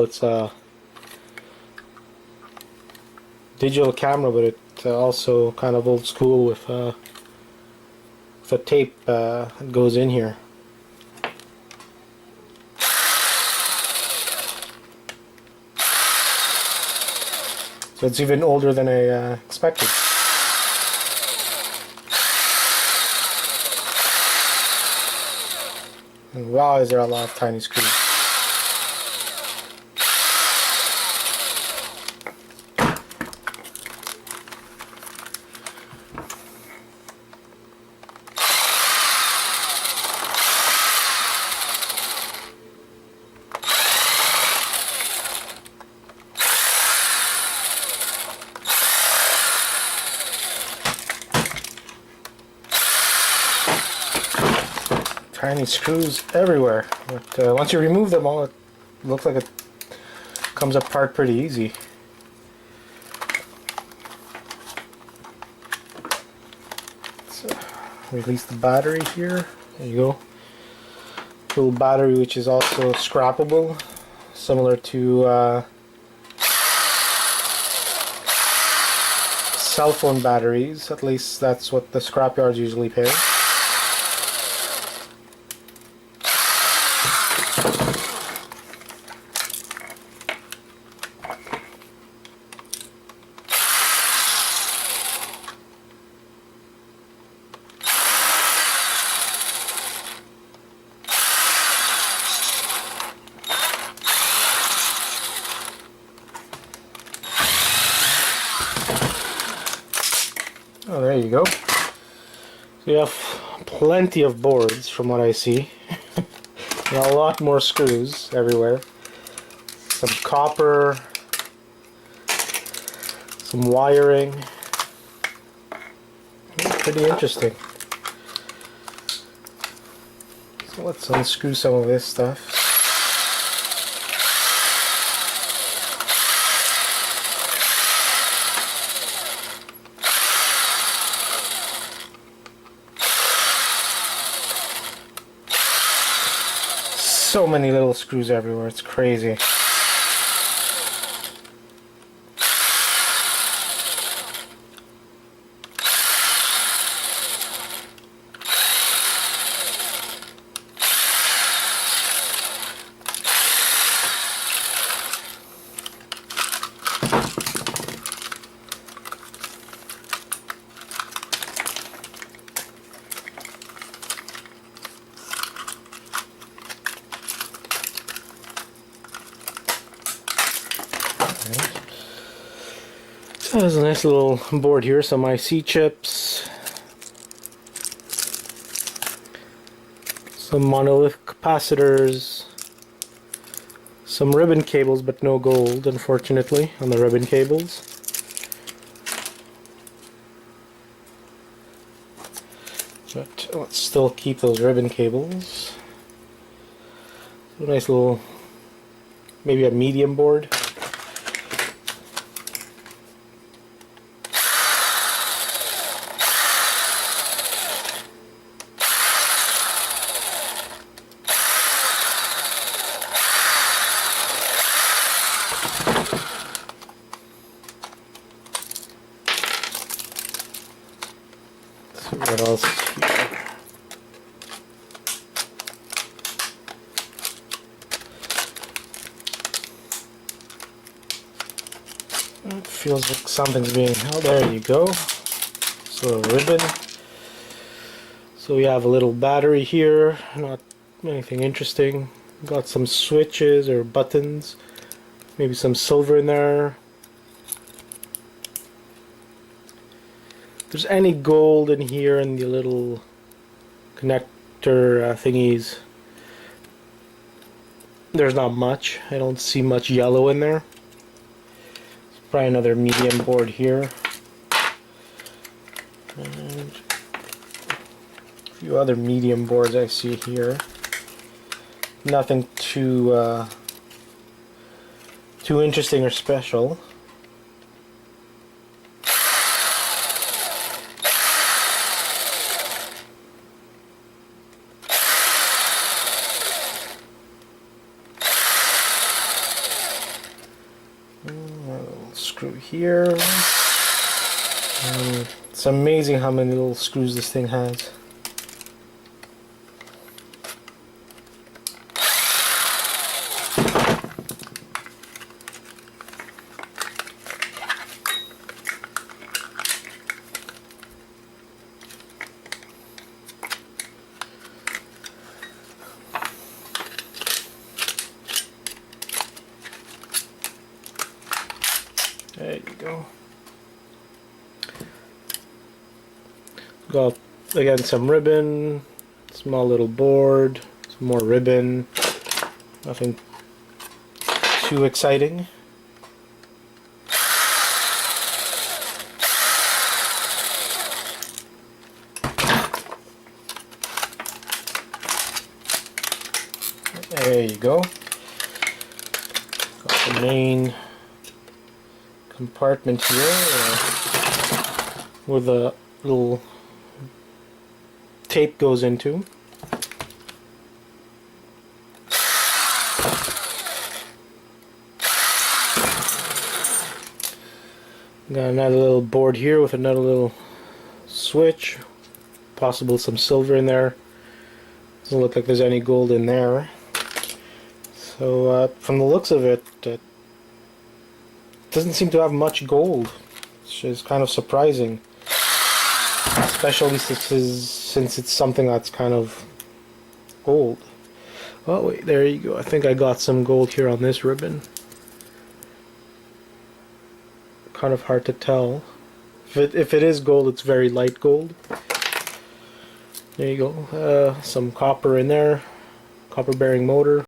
It's a digital camera, but it also kind of old school with a tape goes in here. So it's even older than I expected. And wow, is there a lot of tiny screws. Tiny screws everywhere, but once you remove them all, it looks like it comes apart pretty easy. So, release the battery here. There you go. Little battery which is also scrappable, similar to cell phone batteries. At least that's what the scrapyards usually pay. Oh, there you go. So you have plenty of boards from what I see. And a lot more screws everywhere. Some copper, some wiring. Pretty interesting. So let's unscrew some of this stuff. So many little screws everywhere, it's crazy. So there's a nice little board here, some IC chips, some monolith capacitors, some ribbon cables, but no gold, unfortunately, on the ribbon cables. But let's still keep those ribbon cables. A nice little, maybe a medium board. What else here? It feels like something's being held. There you go. So a ribbon. So we have a little battery here, not anything interesting. Got some switches or buttons, maybe some silver in there. If there's any gold in here in the little connector thingies, there's not much. I don't see much yellow in there. There's probably another medium board here. And a few other medium boards I see here. Nothing too interesting or special. screw here. It's amazing how many little screws this thing has. There you go. Got again some ribbon, small little board, some more ribbon. Nothing too exciting. There you go. Got the main compartment here where the little tape goes into. Got another little board here with another little switch, possible some silver in there. Doesn't look like there's any gold in there. So from the looks of it, it doesn't seem to have much gold, which is kind of surprising, especially since it's something that's kind of old. Oh wait, there you go. I think I got some gold here on this ribbon. Kind of hard to tell. If it is gold, it's very light gold. There you go. Some copper in there. Copper bearing motor.